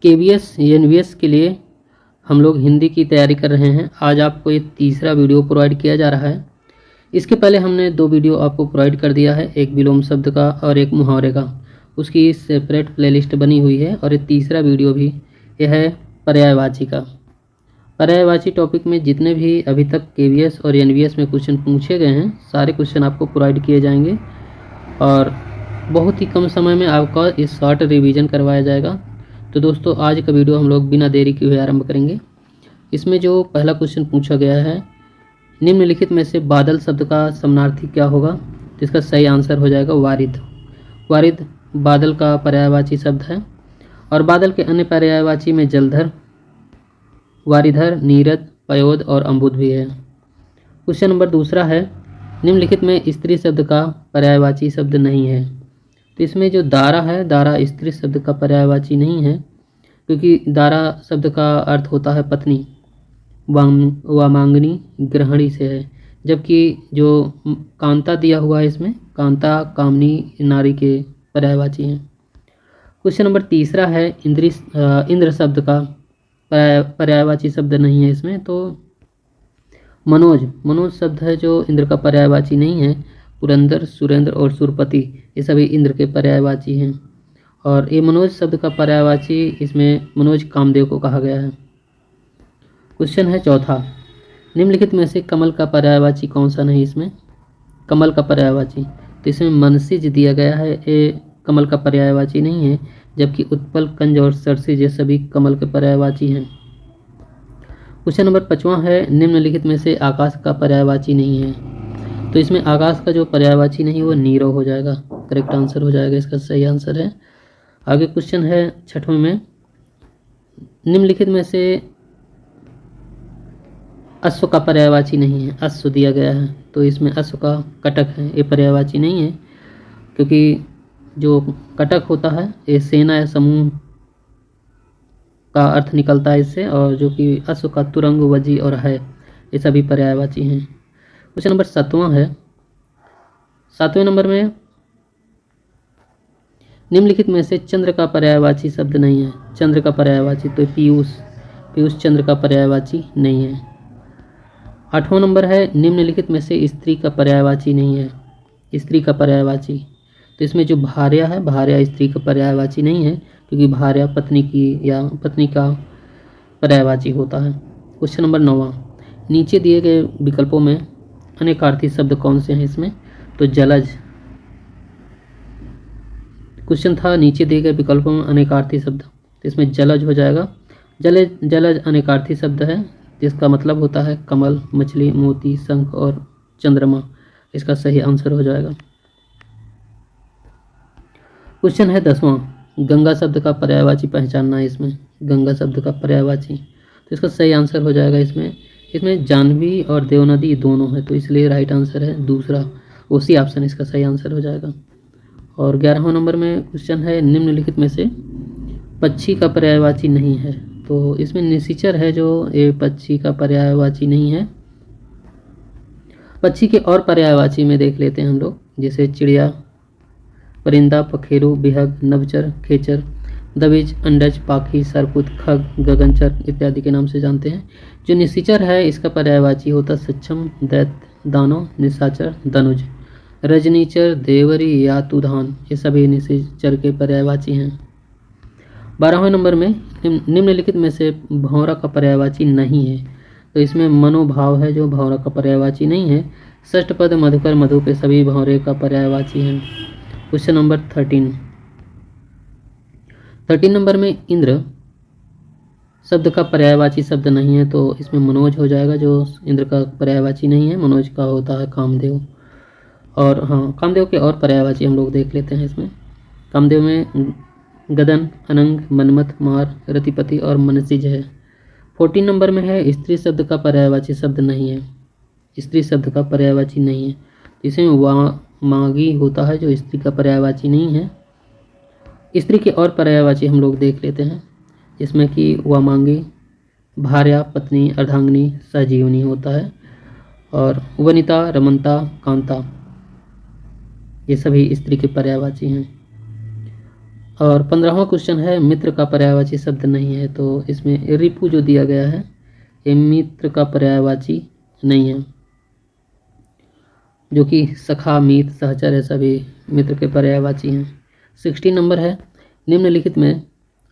KVS NVS के लिए हम लोग हिंदी की तैयारी कर रहे हैं। आज आपको एक तीसरा वीडियो प्रोवाइड किया जा रहा है। इसके पहले हमने 2 वीडियो आपको प्रोवाइड कर दिया है, एक विलोम शब्द का और एक मुहावरे का। उसकी सेपरेट प्लेलिस्ट बनी हुई है। और ये तीसरा वीडियो भी यह है पर्यायवाची का। पर्यायवाची टॉपिक में जितने भी अभी तक केवीएस और एनवीएस में क्वेश्चन पूछे गए हैं, सारे क्वेश्चन आपको प्रोवाइड किए जाएंगे और बहुत ही कम समय में आपका इस शॉर्ट रिवीजन करवाया जाएगा। तो दोस्तों, आज का वीडियो हम लोग बिना देरी किए हुए आरंभ करेंगे। इसमें जो पहला क्वेश्चन पूछा गया है, निम्नलिखित में से बादल शब्द का समानार्थी क्या होगा? तो इसका सही आंसर हो जाएगा वारिद। वारिद बादल का पर्यायवाची शब्द है। और बादल के अन्य पर्यायवाची में जलधर, वारिधर, नीरद, पयोद और अम्बुद भी है। क्वेश्चन नंबर दूसरा है, निम्नलिखित में स्त्री शब्द का पर्यायवाची शब्द नहीं है। तो इसमें जो दारा है, दारा स्त्री शब्द का पर्यायवाची नहीं है, क्योंकि दारा शब्द का अर्थ होता है पत्नी, वामांगनी, ग्रहणी से है। जबकि जो कांता दिया हुआ है, इसमें कांता कामनी नारी के पर्यायवाची हैं। क्वेश्चन नंबर तीसरा है, इंद्र शब्द का पर्यायवाची शब्द नहीं है इसमें। तो मनोज शब्द है जो इंद्र का पर्यायवाची नहीं है। पुरंदर, सुरेंद्र और सुरपति ये सभी इंद्र के पर्यायवाची हैं। और ये मनोज शब्द का पर्यायवाची, इसमें मनोज कामदेव को कहा गया है। क्वेश्चन है चौथा, निम्नलिखित में से कमल का पर्यायवाची कौन सा नहीं? इसमें कमल का पर्यायवाची, तो इसमें मनसिज दिया गया है, ये कमल का पर्यायवाची नहीं है। जबकि उत्पल, कंज और सरसिज ये सभी कमल के पर्यायवाची हैं। क्वेश्चन नंबर 5वां है, निम्नलिखित में से आकाश का पर्यायवाची नहीं है। तो इसमें आकाश का जो पर्यायवाची नहीं वो नीरव हो जाएगा, करेक्ट आंसर हो जाएगा, इसका सही आंसर है। आगे क्वेश्चन है 6वें में, निम्नलिखित में से अश्व का पर्यायवाची नहीं है। अश्व दिया गया है, तो इसमें अश्व का कटक है, ये पर्यायवाची नहीं है। क्योंकि जो कटक होता है ये सेना या समूह का अर्थ निकलता है इससे, और जो कि अश्व का तुरंग, वजी और है, ये सभी पर्यायवाची हैं। क्वेश्चन नंबर 7वां है, 7वें नंबर में, निम्नलिखित में से चंद्र का पर्यायवाची शब्द नहीं है। चंद्र का पर्यायवाची, तो पीयूष चंद्र का पर्यायवाची नहीं है। 8वां नंबर है, निम्नलिखित में से स्त्री का पर्यायवाची नहीं है। स्त्री का पर्यायवाची, तो इसमें जो भार्या है, भार्या स्त्री का पर्यायवाची नहीं है, क्योंकि भार्या पत्नी की या पत्नी का पर्यायवाची होता है। क्वेश्चन नंबर 9वां, नीचे दिए गए विकल्पों में अनेकार्थी शब्द कौन से हैं इसमें? तो जलज। क्वेश्चन था नीचे दिए गए विकल्पों में अनेकार्थी शब्द, तो इसमें जलज हो जाएगा। जलज अनेकार्थी शब्द है, जिसका मतलब होता है कमल, मछली, मोती, शंख और चंद्रमा। इसका सही आंसर हो जाएगा। क्वेश्चन है 10वां, गंगा शब्द का पर्यायवाची पहचानना है इसमें। गंगा शब्द का पर्यायवाची, तो इसका सही आंसर हो जाएगा इसमें जाह्नवी और देवनदी दोनों है, तो इसलिए राइट आंसर है दूसरा, उसी ऑप्शन इसका सही आंसर हो जाएगा। और 11वां नंबर में क्वेश्चन है, निम्नलिखित में से पक्षी का पर्यायवाची नहीं है। तो इसमें निशाचर है जो ये पक्षी का पर्यायवाची नहीं है। पक्षी के और पर्यायवाची में देख लेते हैं हम लोग, जैसे चिड़िया, परिंदा, पखेरु, बिहग, नभचर, खेचर, दबिज, अंडज, पाखी, सरपुत, खग, गगनचर इत्यादि के नाम से जानते हैं। जो निशाचर है इसका पर्यायवाची होता सक्षम, दैत्य, दानव, निशाचर, धनुज, रजनीचर, देवरी, यातुधान ये सभी निशाचर के पर्यायवाची हैं। 12वें नंबर में, निम्नलिखित में से भौरा का पर्यायवाची नहीं है। तो इसमें मनोभाव है जो भौरा का पर्यायवाची नहीं है। षष्ठपद, मधुकर, मधुप सभी भौरे का पर्यायवाची हैं। क्वेश्चन नंबर 13 नंबर में, इंद्र शब्द का पर्यायवाची शब्द नहीं है, तो इसमें मनोज हो जाएगा, जो इंद्र का पर्यायवाची नहीं है। मनोज का होता है कामदेव। और हाँ, कामदेव के और पर्यायवाची हम लोग देख लेते हैं इसमें। कामदेव में गदन, अनंग, मनमथ, मार, रतिपति और मनसिज है। 14 नंबर में है, स्त्री शब्द का पर्यायवाची शब्द नहीं है। स्त्री शब्द का पर्यायवाची नहीं है, तो इसमें मागी होता है जो स्त्री का पर्यायवाची नहीं है। स्त्री के और पर्यायवाची हम लोग देख लेते हैं, जिसमें कि वामांगी, भार्या, पत्नी, अर्धांगिनी, सहजीवनी होता है। और वनिता, रमनता, कांता ये सभी स्त्री के पर्यायवाची हैं। और 15वां क्वेश्चन है मित्र का पर्यायवाची शब्द नहीं है, तो इसमें रिपु जो दिया गया है ये मित्र का पर्यायवाची नहीं है, जो कि सखा, मीत, सहचर है सभी मित्र के पर्यायवाची हैं। 16 नंबर है निम्नलिखित में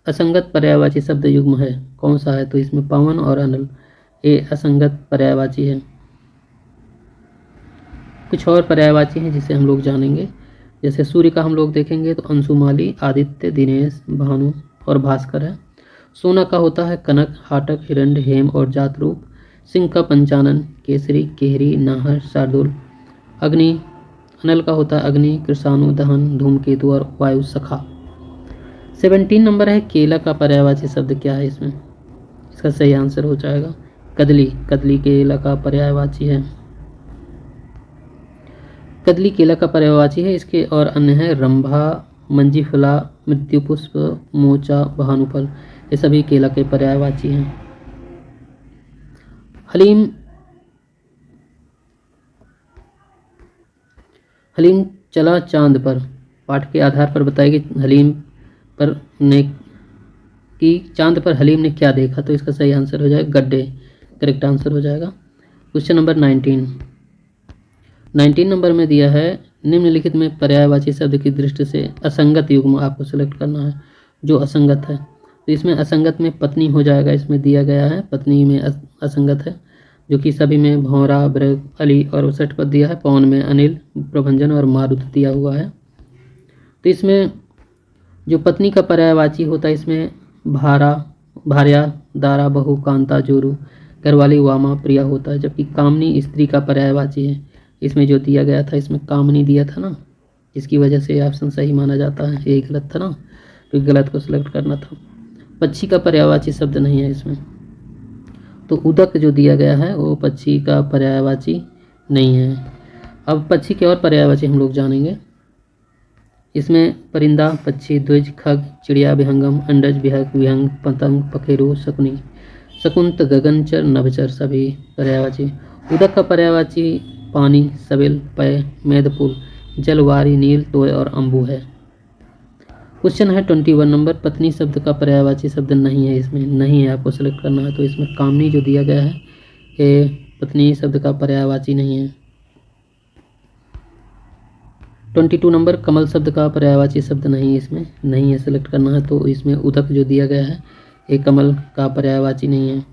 असंगत पर्यायवाची शब्द युग्म है, कौन सा है? तो इसमें पवन और अनल ये असंगत पर्यायवाची है। कुछ और पर्यायवाची हैं जिसे हम लोग जानेंगे। जैसे सूर्य का हम लोग देखेंगे तो अंशुमाली, आदित्य, दिनेश, भानु और भास्कर है। सोना का होता है कनक, हाटक, हिरण्य, हेम और जातरूप। सिंह का पंचानन, केसरी, केहरी, नाहर, शार्दुल। अग्नि, अनल का होता है अग्नि, कृषाणु, दहन, धूमकेतु और वायु सखा। 17 नंबर है केला का पर्यायवाची शब्द क्या है? इसमें इसका सही आंसर हो जाएगा कदली। कदली केला का पर्यायवाची है। कदली केला का पर्यायवाची है। इसके और अन्य है रंभा, मंजीफला, मृत्युपुष्प, मोचा, भानुफल, ये सभी केला के पर्यायवाची हैं। हलीम, हलीम चला चांद पर, पाठ के आधार पर बताइए कि हलीम पर ने कि चांद पर हलीम ने क्या देखा? तो इसका सही आंसर हो जाएगा गड्ढे, करेक्ट आंसर हो जाएगा। क्वेश्चन नंबर 19 नंबर में दिया है निम्नलिखित में पर्यायवाची शब्द की दृष्टि से असंगत युग्म आपको सेलेक्ट करना है जो असंगत है। तो इसमें असंगत में पत्नी हो जाएगा, इसमें दिया गया है पत्नी में असंगत है, जो कि सभी में भौरा, ब्रग, अली और उसठ पद दिया है। पवन में अनिल, प्रभंजन और मारुत दिया हुआ है। तो इसमें जो पत्नी का पर्यायवाची होता है इसमें भारा, भार्या, दारा, बहू, कांता, जोरू, घरवाली, वामा, प्रिया होता है। जबकि कामनी स्त्री का पर्यायवाची है। इसमें जो दिया गया था इसमें कामनी दिया था ना, इसकी वजह से ऑप्शन सही माना जाता है, यही गलत था ना, तो गलत को सिलेक्ट करना था। पक्षी का पर्यायवाची शब्द नहीं है इसमें, तो उदक जो दिया गया है वो पक्षी का पर्यायवाची नहीं है। अब पक्षी के और पर्यायवाची हम लोग जानेंगे। इसमें परिंदा, पक्षी, द्विज, खग, चिड़िया, विहंगम, अंडज, विहग, विहंग, पतंग, पखेरु, शकुनी, शकुंत, गगनचर, नभचर सभी पर्यायवाची। उदक का पर्यायवाची पानी, सबिल, पय, मेदपुल, जलवारी, नील, तोय और अम्बु है। क्वेश्चन है 21 नंबर पत्नी शब्द का पर्यायवाची शब्द नहीं है, इसमें नहीं है, आपको सेलेक्ट करना है। तो इसमें कामनी जो दिया गया है ये पत्नी शब्द का पर्यायवाची नहीं है। 22 नंबर कमल शब्द का पर्यायवाची शब्द नहीं, इसमें नहीं है, सेलेक्ट करना है। तो इसमें उदक जो दिया गया है ये कमल का पर्यायवाची नहीं है।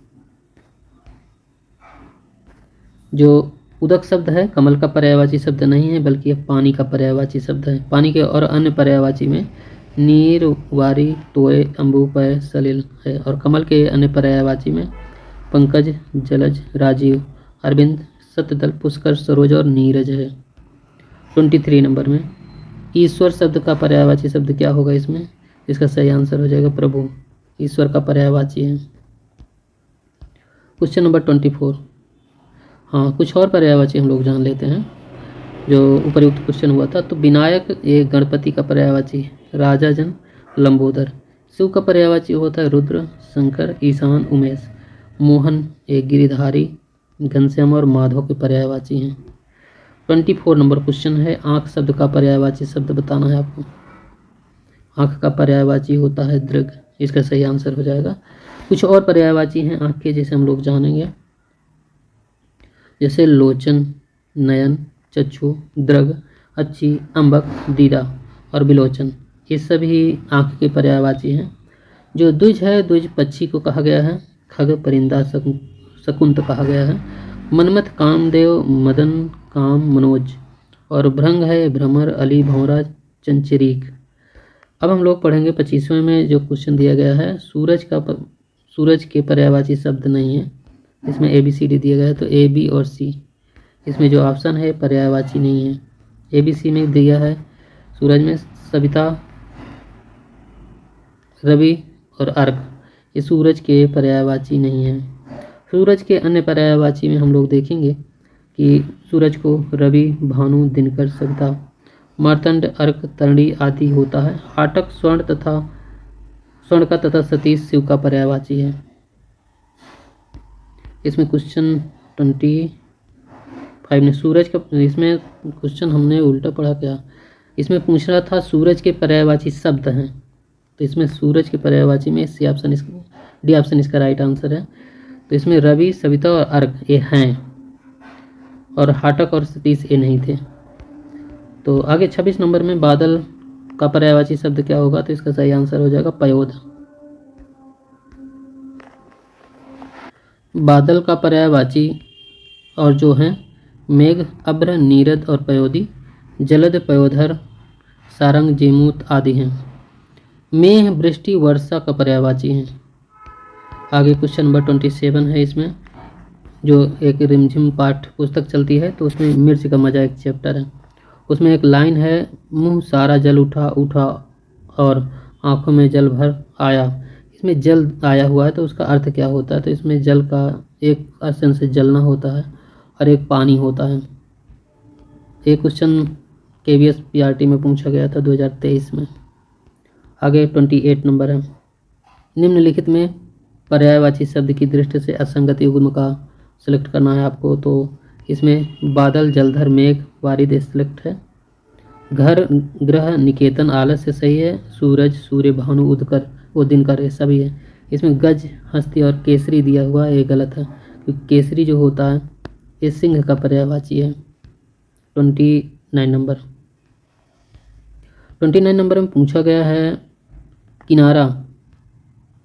जो उदक शब्द है कमल का पर्यायवाची शब्द नहीं है, बल्कि यह पानी का पर्यायवाची शब्द है। पानी के और अन्य पर्यायवाची में नीर, वारी, तोय, अम्बु, पय, सलिल है। और कमल के अन्य पर्यायवाची में पंकज, जलज, राजीव, अरविंद, सत्यदल, पुष्कर, सरोज और नीरज है। 23 नंबर में ईश्वर शब्द का पर्यायवाची शब्द क्या होगा? इसमें इसका सही आंसर हो जाएगा प्रभु, ईश्वर का पर्यायवाची है। क्वेश्चन नंबर 24, हाँ कुछ और पर्यायवाची हम लोग जान लेते हैं जो उपयुक्त क्वेश्चन हुआ था। तो विनायक ये गणपति का पर्यायवाची, राजा जन, लंबोदर। शिव का पर्यायवाची होता है रुद्र, शंकर, ईशान, उमेश। मोहन ये गिरिधारी, घनश्याम और माधव के पर्यायवाची हैं। 24 नंबर क्वेश्चन है आँख शब्द का पर्यायवाची शब्द बताना है आपको। आँख का पर्यायवाची होता है दृग, इसका सही आंसर हो जाएगा। कुछ और पर्यायवाची हैं आँख के जैसे हम लोग जानेंगे, जैसे लोचन, नयन, चक्षु, दृग, अच्छी, अम्बक, दीदा और बिलोचन, ये सभी आँख के पर्यायवाची हैं। जो द्विज है, द्विज पक्षी को कहा गया है। खग, परिंदा, शकुंत कहा गया है। मनमथ, कामदेव, मदन, काम, मनोज। और भृंग है भ्रमर, अली, भौरा, चंचरीक। अब हम लोग पढ़ेंगे 25वें में जो क्वेश्चन दिया गया है सूरज के पर्यायवाची शब्द नहीं है। इसमें ABCD दिया गया है, तो A, B और C इसमें जो ऑप्शन है पर्यायवाची नहीं है। ABC में दिया है सूरज में सविता, रवि और अर्घ, ये सूरज के पर्यायवाची नहीं है। सूरज के अन्य पर्यायवाची में हम लोग देखेंगे कि सूरज को रवि, भानु, दिनकर, सविता, मार्तंड, अर्क, तरणी आदि होता है। हाटक स्वर्ण का तथा सतीश शिव का पर्यायवाची है। इसमें क्वेश्चन 25 में सूरज का, इसमें क्वेश्चन हमने उल्टा पढ़ा क्या, इसमें पूछ रहा था सूरज के पर्यायवाची शब्द हैं, तो इसमें सूरज के पर्यायवाची में डी ऑप्शन इसका राइट आंसर है। तो इसमें रवि, सविता और अर्घ ये हैं, और हाटक और सतीश ये नहीं थे। तो आगे 26 नंबर में बादल का पर्यायवाची शब्द क्या होगा, तो इसका सही आंसर हो जाएगा पयोध। बादल का पर्यायवाची और जो हैं मेघ, अभ्र, नीरद और पयोधी, जलद, पयोधर, सारंग, जेमूत आदि हैं। मेघ, वृष्टि, वर्षा का पर्यायवाची हैं। आगे क्वेश्चन नंबर 27 है। इसमें जो एक रिमझिम पाठ पुस्तक चलती है तो उसमें मिर्च का मजा एक चैप्टर है, उसमें एक लाइन है, मुंह सारा जल उठा उठा और आंखों में जल भर आया। इसमें जल आया हुआ है तो उसका अर्थ क्या होता है, तो इसमें जल का एक अर्थ से जलना होता है और एक पानी होता है। एक क्वेश्चन KVS PRT में पूछा गया था 2023 में। आगे 28 नंबर है। निम्नलिखित में पर्यायवाची शब्द की दृष्टि से असंगति युग्म का सिलेक्ट करना है आपको। तो इसमें बादल, जलधर, मेघ, वारिद सिलेक्ट है। घर, ग्रह, निकेतन, आलस्य सही है। सूरज, सूर्य, भानु, उदकर वो दिनकर ये सभी है। इसमें गज, हस्ती और केसरी दिया हुआ ये गलत है, क्योंकि केसरी जो होता है ये सिंह का पर्यायवाची है। 29 नंबर में पूछा गया है किनारा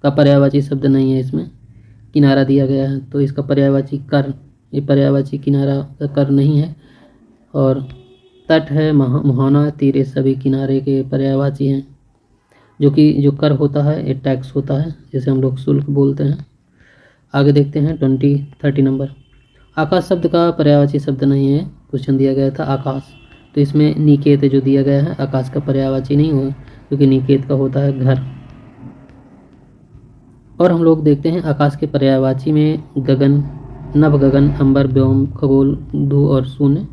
का पर्यायवाची शब्द नहीं है। इसमें किनारा दिया गया है तो इसका पर्यायवाची कर, ये पर्यायवाची किनारा का कर नहीं है। और तट है, मुहाना, तीर, सभी किनारे के पर्यायवाची हैं। जो कर होता है ये टैक्स होता है, जिसे हम लोग शुल्क बोलते हैं। आगे देखते हैं 30 नंबर। आकाश शब्द का पर्यायवाची शब्द नहीं है। क्वेश्चन दिया गया था आकाश, तो इसमें निकेत जो दिया गया है आकाश का पर्यायवाची नहीं हुआ, क्योंकि निकेत का होता है घर। और हम लोग देखते हैं आकाश के पर्यायवाची में गगन, नभ गगन, अंबर, व्योम, खगोल, धू और शून्य।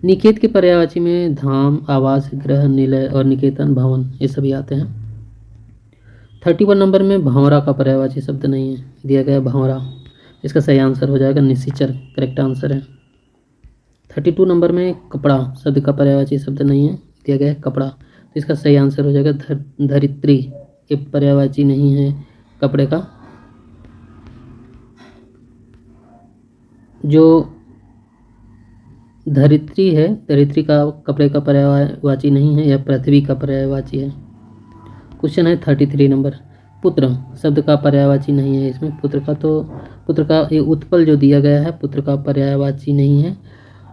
निकेत के पर्यायवाची में धाम, आवास, ग्रह, निलय और निकेतन, भवन ये सभी आते हैं। 31 नंबर में भंवरा का पर्यायवाची शब्द नहीं है, दिया गया भंवरा। इसका सही आंसर हो जाएगा निशिचर, करेक्ट आंसर है। 32 नंबर में कपड़ा शब्द का पर्यायवाची शब्द नहीं है, दिया गया है कपड़ा। तो इसका सही आंसर हो जाएगा धरित्री, ये पर्यायवाची नहीं है कपड़े का। जो धरित्री है, धरित्री का कपड़े का पर्यायवाची नहीं है, यह पृथ्वी का पर्यायवाची है। क्वेश्चन है 33 नंबर। पुत्र शब्द का पर्यायवाची नहीं है। इसमें पुत्र का ये उत्पल जो दिया गया है पुत्र का पर्यायवाची नहीं है।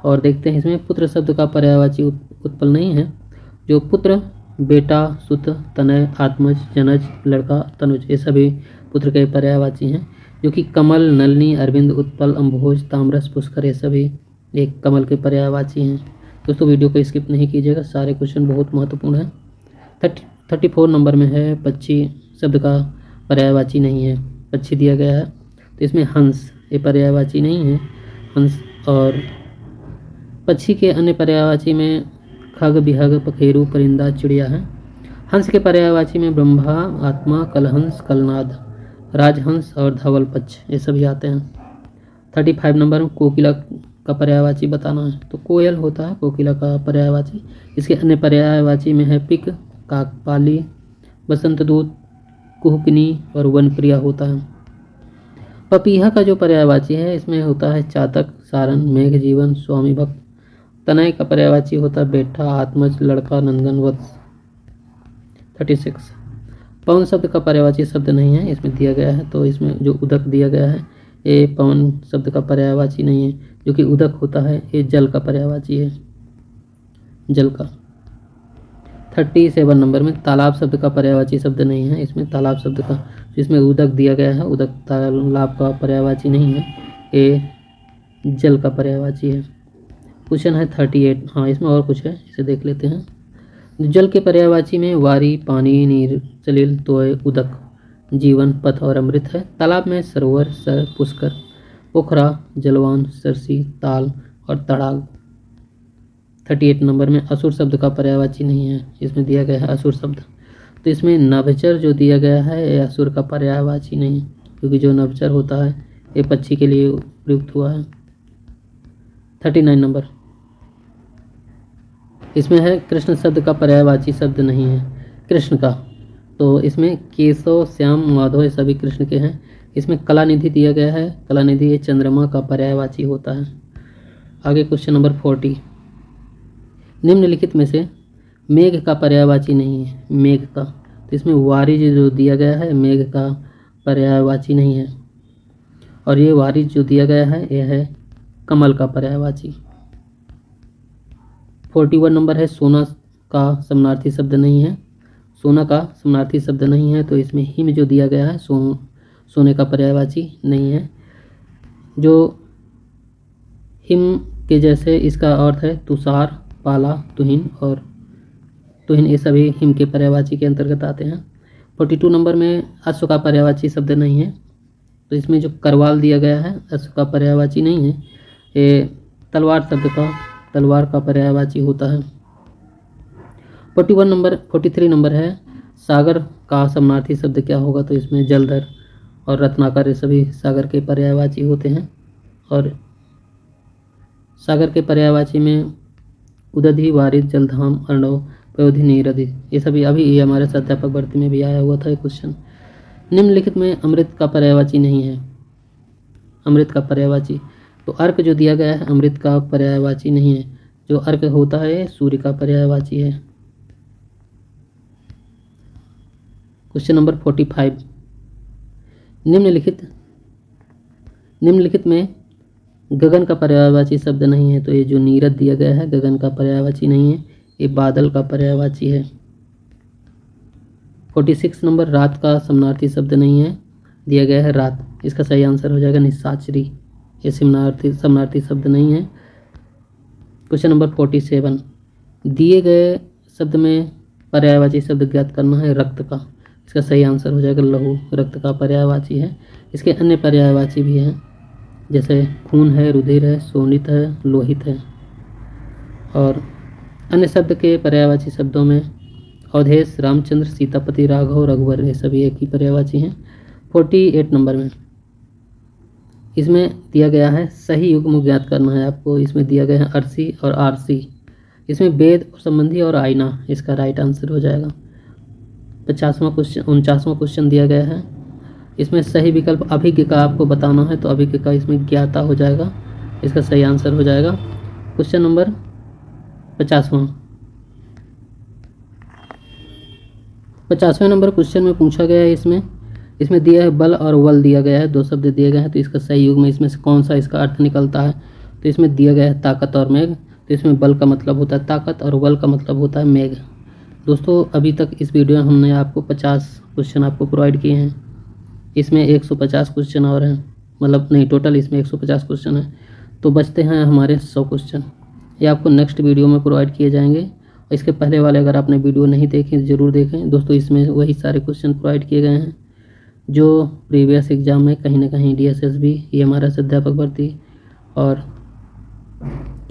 और देखते हैं इसमें पुत्र शब्द का पर्यायवाची उत्पल नहीं है। जो पुत्र, बेटा, सुत, तनय, आत्मज, जनज, लड़का, तनुज ये सभी पुत्र के पर्यायवाची हैं। जो कि कमल, नलिनी, अरविंद, उत्पल, अम्भोज, ताम्रस, पुष्कर ये सभी एक कमल के पर्यायवाची हैं। दोस्तों वीडियो को स्किप नहीं कीजिएगा, सारे क्वेश्चन बहुत महत्वपूर्ण हैं। 34 नंबर में है पक्षी शब्द का पर्यायवाची नहीं है, पक्षी दिया गया है। तो इसमें हंस ये पर्यायवाची नहीं है, हंस। और पक्षी के अन्य पर्यायवाची में खग, बिहग, पखेरु, परिंदा, चिड़िया है। हंस के पर्यायवाची में ब्रह्मा, आत्मा, कलहंस, कलनाद, राजहंस और धवल पक्ष ये सभी आते हैं। 35 नंबर में कोकिला का पर्यायवाची बताना है। तो कोयल होता है कोकिला का पर्यायवाची। इसके अन्य पर्यायवाची में है पिक, काकपाली, बसंतदूत, कुहकनी और वनप्रिया होता है। पपीहा का जो पर्यायवाची है इसमें होता है चातक, सारन, मेघ जीवन, स्वामी भक्त। तनय का पर्यायवाची होता है बेटा, आत्मज, लड़का, नंदन, वत्स। 36 पवन शब्द का पर्यायवाची शब्द नहीं है, इसमें दिया गया है। तो इसमें जो उदक दिया गया है ये पवन शब्द का पर्यायवाची नहीं है। जो कि उदक होता है ये जल का पर्यायवाची है, जल का। 37 नंबर में तालाब शब्द का पर्यायवाची शब्द नहीं है। इसमें तालाब शब्द का जिसमें उदक दिया गया है, उदक तालाब का पर्यायवाची नहीं है, ये जल का पर्यायवाची है। क्वेश्चन है 38। हाँ इसमें और कुछ है, इसे देख लेते हैं। जल के पर्यायवाची में वारी, पानी, नीर, सलिल, तोय, उदक, जीवन, पथ और अमृत है। तालाब में सरोवर, सर, पुष्कर, पोखरा, जलवान, सरसी, ताल और तड़ाग। 38 नंबर में असुर शब्द का पर्यायवाची नहीं है, इसमें दिया गया है असुर शब्द। तो इसमें नभचर जो दिया गया है ये असुर का पर्यायवाची नहीं, क्योंकि जो नभचर होता है ये पक्षी के लिए प्रयुक्त हुआ है। 39 नंबर इसमें है कृष्ण शब्द का पर्यायवाची शब्द नहीं है। कृष्ण का तो इसमें केशव, श्याम, माधव ये सभी कृष्ण के हैं। इसमें कलानिधि दिया गया है, कलानिधि ये चंद्रमा का पर्यायवाची होता है। आगे क्वेश्चन नंबर 40, निम्नलिखित में से मेघ का पर्यायवाची नहीं है। मेघ का, तो इसमें वारिज जो दिया गया है मेघ का पर्यायवाची नहीं है, और ये वारिज जो दिया गया है यह है कमल का पर्यायवाची। 41 नंबर है, सोना का समानार्थी शब्द नहीं है। सोना का समानार्थी शब्द नहीं है, तो इसमें हिम जो दिया गया है सोने का पर्यायवाची नहीं है। जो हिम के जैसे इसका अर्थ है तुषार, पाला, तुहिन और तुहिन, ये सभी हिम के पर्यायवाची के अंतर्गत आते हैं। 42 नंबर में अश्व का पर्यायवाची शब्द नहीं है, तो इसमें जो करवाल दिया गया है अश्व का पर्यायवाची नहीं है, ये तलवार शब्द का, तलवार का पर्यायवाची होता है। 43 नंबर है, सागर का समानार्थी शब्द क्या होगा, तो इसमें जलधर और रत्नाकर ये सभी सागर के पर्यायवाची होते हैं। और सागर के पर्यायवाची में उदधि, वारिद, जलधाम, अर्णव, पयोधि, नीरधि ये सभी अभी ये हमारे अध्यापक भर्ती में भी आया हुआ था ये क्वेश्चन। निम्नलिखित में अमृत का पर्यायवाची नहीं है। अमृत का पर्यायवाची, तो अर्क जो दिया गया है अमृत का पर्यायवाची नहीं है। जो अर्क होता है सूर्य का पर्यायवाची है। क्वेश्चन नंबर 45, निम्नलिखित में गगन का पर्यायवाची शब्द नहीं है, तो ये जो नीरद दिया गया है गगन का पर्यायवाची नहीं है, ये बादल का पर्यायवाची है। 46 नंबर, रात का समानार्थी शब्द नहीं है, दिया गया है रात, इसका सही आंसर हो जाएगा निशाचरी, ये समानार्थी शब्द नहीं है। क्वेश्चन नंबर 47, दिए गए शब्द में पर्यायवाची शब्द ज्ञात करना है रक्त का, इसका सही आंसर हो जाएगा लहू, रक्त का पर्यायवाची है। इसके अन्य पर्यायवाची भी हैं, जैसे खून है, रुधिर है, शोणित है, लोहित है। और अन्य शब्द के पर्यायवाची शब्दों में अवधेश, रामचंद्र, सीतापति, राघव, रघुवर ये सभी एक ही पर्यायवाची हैं। 48 नंबर में इसमें दिया गया है सही युग्म ज्ञात करना है आपको। इसमें दिया गया है अरसी और आरसी, इसमें वेद संबंधी और आईना इसका राइट आंसर हो जाएगा। 49वां क्वेश्चन दिया गया है, इसमें सही विकल्प अभिज्ञ का आपको बताना है, तो अभिज्ञ का इसमें ज्ञाता हो जाएगा, इसका सही आंसर हो जाएगा। क्वेश्चन नंबर 50वें नंबर क्वेश्चन में पूछा गया है, इसमें दिया है बल और वल दिया गया है, दो शब्द दिए गए हैं, तो इसका सही युग्म इसमें से कौन सा इसका अर्थ निकलता है, तो इसमें दिया गया है ताकत और मेघ, तो इसमें बल का मतलब होता है ताकत और वल का मतलब होता है मेघ। दोस्तों अभी तक इस वीडियो में हमने आपको 50 क्वेश्चन आपको प्रोवाइड किए हैं, इसमें 150 क्वेश्चन और हैं, मतलब नहीं टोटल इसमें 150 क्वेश्चन है, तो बचते हैं हमारे 100 क्वेश्चन, ये आपको नेक्स्ट वीडियो में प्रोवाइड किए जाएंगे। और इसके पहले वाले अगर आपने वीडियो नहीं देखे ज़रूर देखें दोस्तों, इसमें वही सारे क्वेश्चन प्रोवाइड किए गए हैं जो प्रीवियस एग्जाम में कहीं ना कहीं DSSB, ये हमारा अध्यापक भर्ती और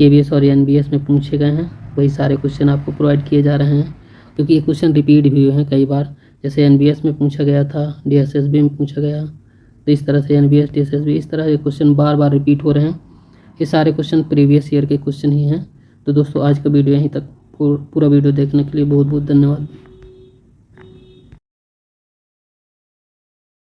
KVS और NBS में पूछे गए हैं, वही सारे क्वेश्चन आपको प्रोवाइड किए जा रहे हैं, क्योंकि ये क्वेश्चन रिपीट भी हुए हैं कई बार, जैसे NBS में पूछा गया था, DSSB में पूछा गया, तो इस तरह से NBS DSSB इस तरह के क्वेश्चन बार बार रिपीट हो रहे हैं। ये सारे क्वेश्चन प्रीवियस ईयर के क्वेश्चन ही हैं। तो दोस्तों आज का वीडियो यहीं तक, पूरा वीडियो देखने के लिए बहुत बहुत धन्यवाद।